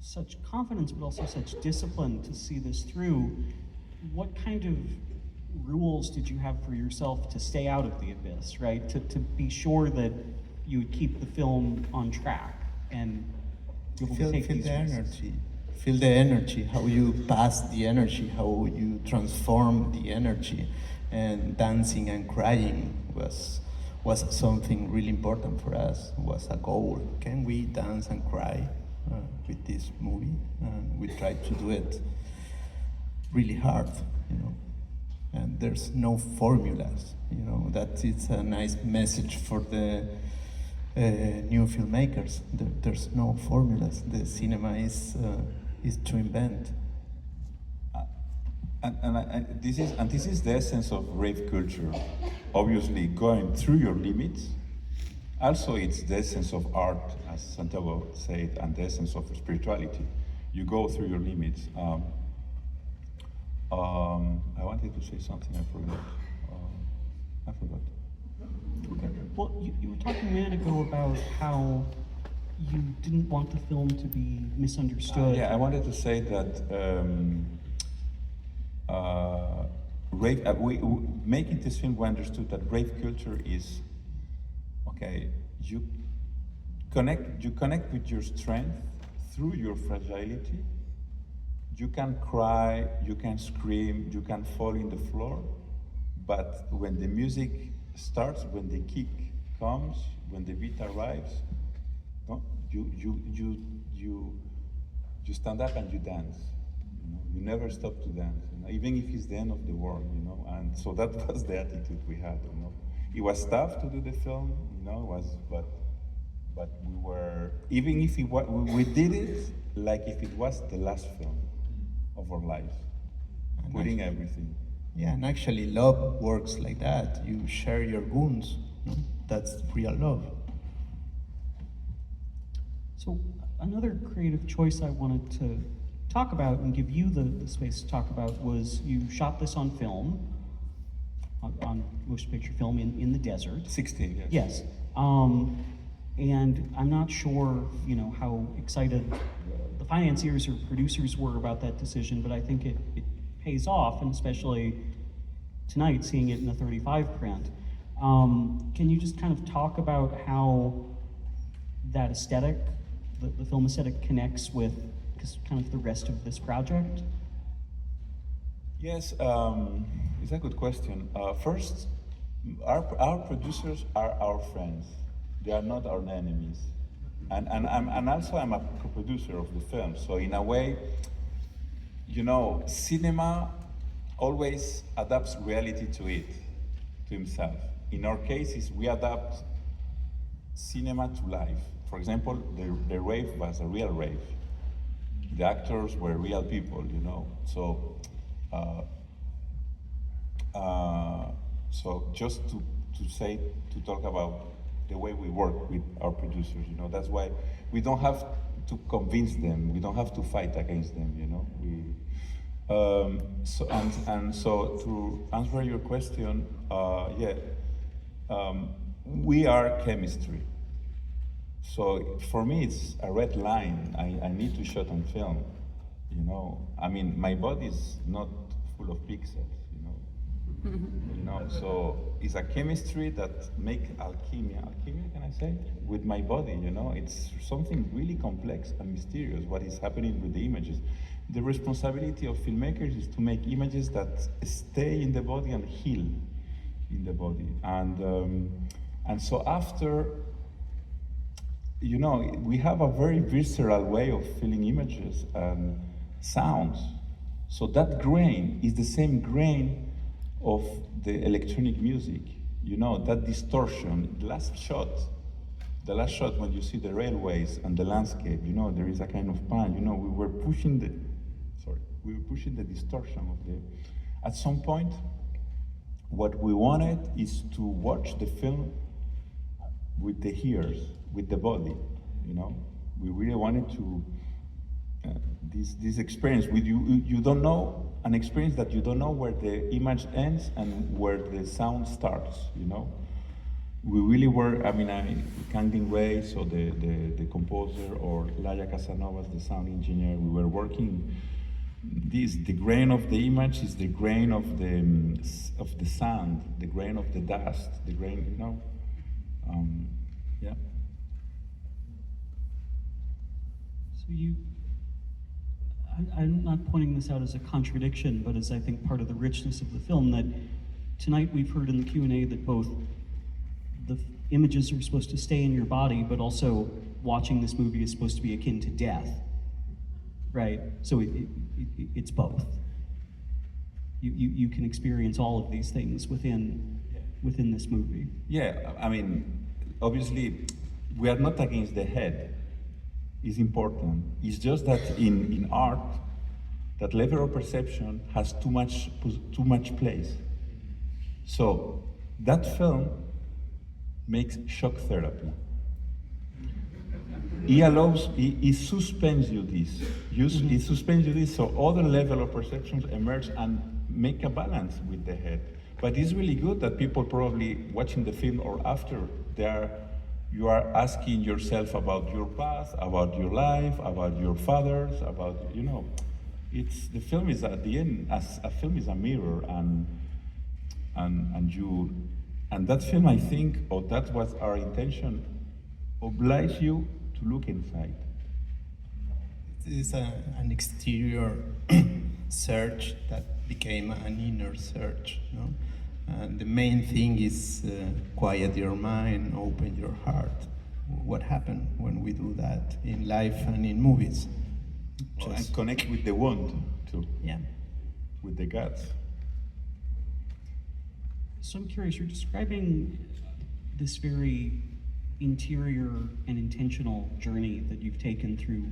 such confidence, but also such discipline to see this through. What kind of rules did you have for yourself to stay out of the abyss, right? To be sure that you would keep the film on track and be able to take Feel these the risks? energy. Feel the energy, how you pass the energy, how you transform the energy. And dancing and crying was something really important for us, was a goal. Can we dance and cry with this movie? And we tried to do it really hard, you know. And there's no formulas, you know. That is a nice message for the new filmmakers. There's no formulas. The cinema is to invent. This is the essence of rave culture. Obviously, going through your limits. Also, it's the essence of art, as Santiago said, and the essence of spirituality. You go through your limits. I wanted to say something, I forgot. Okay. Well, you were talking a minute ago about how you didn't want the film to be misunderstood. Yeah, I wanted to say that making this film, we understood that rave culture is, okay, you connect with your strength through your fragility. You can cry, you can scream, you can fall in the floor, but when the music starts, when the kick comes, when the beat arrives, you stand up and you dance. You know? You never stop to dance, you know? Even if it's the end of the world, you know. And so that was the attitude we had. You know, it was tough to do the film, you know. But we were, even if we did it like if it was the last film of our lives, putting everything. Yeah, and actually love works like that. You share your wounds. No? That's real love. So another creative choice I wanted to talk about and give you the space to talk about was you shot this on film, on motion picture film in the desert. 16, yes. Yes. And I'm not sure, you know, how excited the financiers or producers were about that decision, but I think it pays off, and especially tonight, seeing it in a 35 print. Can you just kind of talk about how that aesthetic, the film aesthetic, connects with kind of the rest of this project? Yes, it's a good question. First, our producers are our friends. They are not our enemies. And also I'm a co-producer of the film. So in a way, you know, cinema always adapts reality to it, to himself. In our cases, we adapt cinema to life. For example, the rave was a real rave. The actors were real people, you know. So, so just to talk about the way we work with our producers, you know, that's why we don't have to convince them. We don't have to fight against them, you know. So to answer your question, we are chemistry. So for me, it's a red line. I need to shoot on film, you know. I mean, my body is not full of pixels, you know. You know, so it's a chemistry that make alchemy, can I say, with my body, you know. It's something really complex and mysterious, what is happening with the images. The responsibility of filmmakers is to make images that stay in the body and heal in the body. And so after, you know, we have a very visceral way of feeling images and sounds. So that grain is the same grain of the electronic music. You know, that distortion, the last shot when you see the railways and the landscape, you know, there is a kind of pan, you know, we were pushing the distortion of the, at some point, what we wanted is to watch the film with the ears, with the body, you know. We really wanted to, this experience with you don't know, an experience that you don't know where the image ends and where the sound starts, you know. we really were, I mean, Kangding Ray, so the composer, or Laia Casanovas, the sound engineer, we were working the grain of the image is the grain of the sand, the grain of the dust, the grain, you know, yeah. So I'm not pointing this out as a contradiction, but as I think part of the richness of the film, that tonight we've heard in the Q&A that both the images are supposed to stay in your body, but also watching this movie is supposed to be akin to death, right? So it's both. You can experience all of these things within this movie. Yeah, I mean, obviously, we are not against the head. It's important. It's just that in art, that level of perception has too much place. So that film makes shock therapy. It suspends you this. It suspends you this, so other level of perceptions emerge and make a balance with the head. But it's really good that people probably watching the film or after, you are asking yourself about your past, about your life, about your fathers, about, you know, the film is at the end, as a film is a mirror, and that film, I think, or that was our intention, oblige you to look inside. It is an exterior search that became an inner search, no? And the main thing is quiet your mind, open your heart. What happened when we do that in life and in movies? And connect with the wound too. Yeah. With the guts. So I'm curious, you're describing this very interior and intentional journey that you've taken through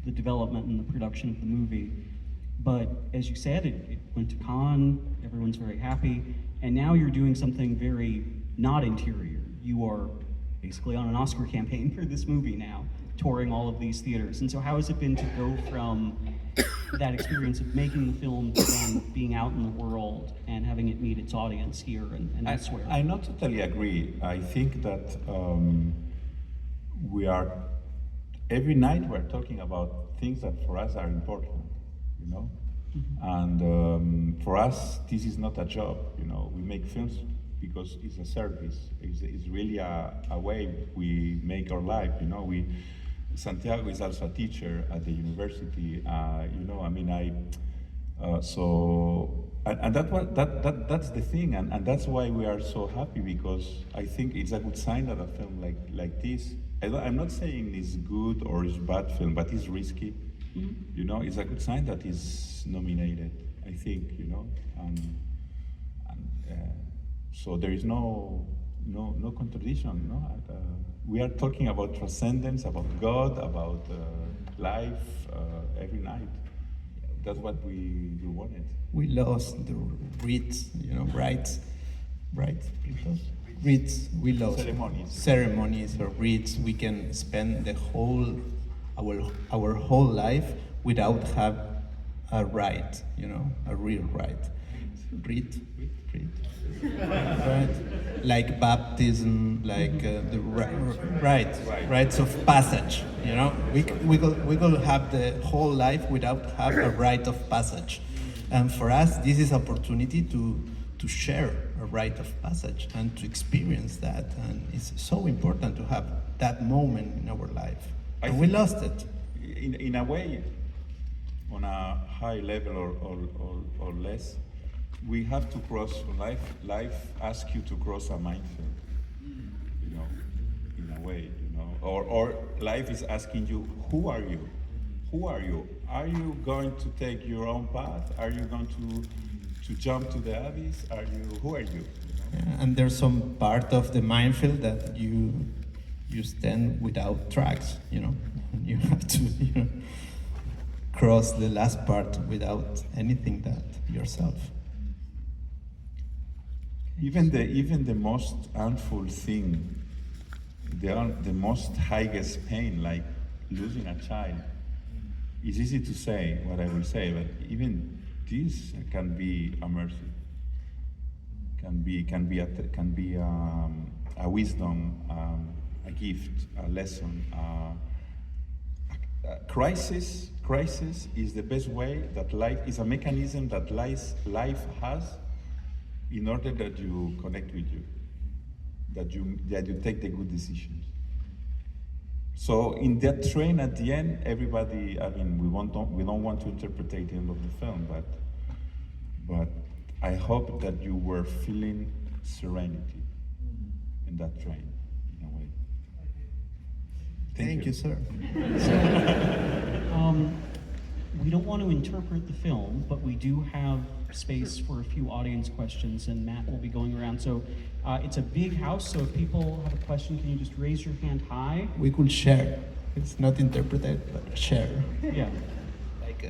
the development and the production of the movie. But as you said, it went to Cannes, everyone's very happy, and now you're doing something very not interior. You are basically on an Oscar campaign for this movie now, touring all of these theaters. And so how has it been to go from that experience of making the film to then being out in the world and having it meet its audience here and elsewhere? I not totally agree. I think that every night we're talking about things that for us are important, you know? Mm-hmm. And for us, this is not a job, you know? We make films because it's a service. It's really a way we make our life, you know? Santiago is also a teacher at the university, you know, I mean, that's the thing, and that's why we are so happy, because I think it's a good sign that a film like this, I'm not saying it's good or it's bad film, but it's risky, mm-hmm. You know, it's a good sign that it's nominated, I think, you know, so there is no contradiction, no? We are talking about transcendence, about God, about life every night. That's what we wanted. We lost the rites, you know, rites. Rites, we lost. Ceremonies or rites. We can spend our whole life without have a rite, you know, a real rite. Rite. Right? Like baptism, like the rites of passage. You know, we will have the whole life without have a rite of passage, and for us, this is opportunity to share a rite of passage and to experience that, and it's so important to have that moment in our life. And we lost it. In a way, on a high level or less. We have to cross life asks you to cross a minefield, you know, in a way, you know, or life is asking you, who are you? Who are you? Are you going to take your own path? Are you going to jump to the abyss? Who are you? You know? Yeah, and there's some part of the minefield that you stand without tracks, you know, you have to, you know, cross the last part without anything that yourself. Even the most harmful thing, the most highest pain, like losing a child, it's easy to say what I will say, but even this can be a mercy, can be a wisdom, a gift, a lesson. Crisis is the best way that life is a mechanism that life has in order that you connect with you, that you take the good decisions. So in that train at the end, everybody, I mean, we don't want to interpret the end of the film, but I hope that you were feeling serenity in that train, in a way. Thank you, sir. We don't want to interpret the film, but we do have space for a few audience questions, and Matt will be going around. So it's a big house, so if people have a question, can you just raise your hand high? We could share. It's not interpreted, but share. Yeah. Like